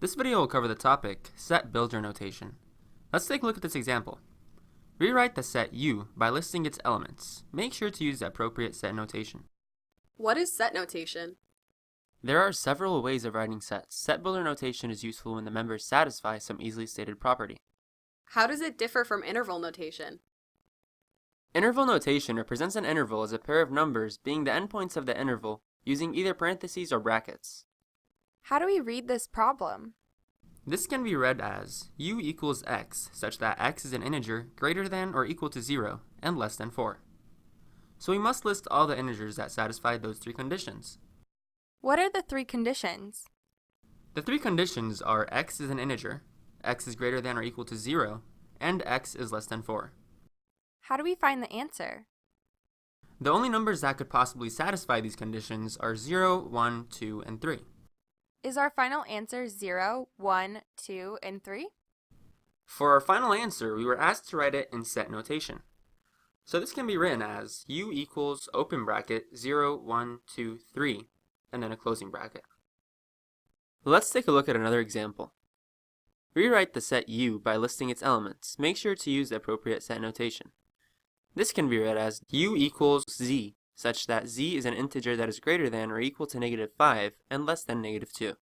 This video will cover the topic, set builder notation. Let's take a look at this example. Rewrite the set U by listing its elements. Make sure to use the appropriate set notation. What is set notation? There are several ways of writing sets. Set builder notation is useful when the members satisfy some easily stated property. How does it differ from interval notation? Interval notation represents an interval as a pair of numbers being the endpoints of the interval using either parentheses or brackets. How do we read this problem? This can be read as U equals X, such that X is an integer greater than or equal to 0 and less than 4. So we must list all the integers that satisfy those three conditions. What are the three conditions? The three conditions are X is an integer, X is greater than or equal to 0, and X is less than 4. How do we find the answer? The only numbers that could possibly satisfy these conditions are 0, 1, 2, and 3. Is our final answer 0, 1, 2, and 3? For our final answer, we were asked to write it in set notation. So this can be written as U equals open bracket 0, 1, 2, 3, and then a closing bracket. Let's take a look at another example. Rewrite the set U by listing its elements. Make sure to use the appropriate set notation. This can be read as U equals Z, such that Z is an integer that is greater than or equal to -5 and less than -2.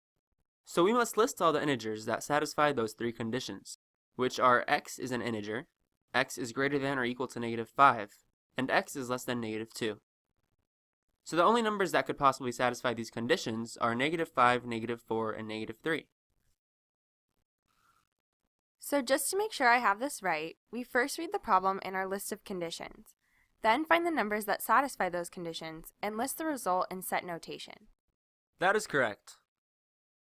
So we must list all the integers that satisfy those three conditions, which are X is an integer, X is greater than or equal to -5, and X is less than -2. So the only numbers that could possibly satisfy these conditions are -5, -4, and -3. So just to make sure I have this right, we first read the problem in our list of conditions, then find the numbers that satisfy those conditions and list the result in set notation. That is correct.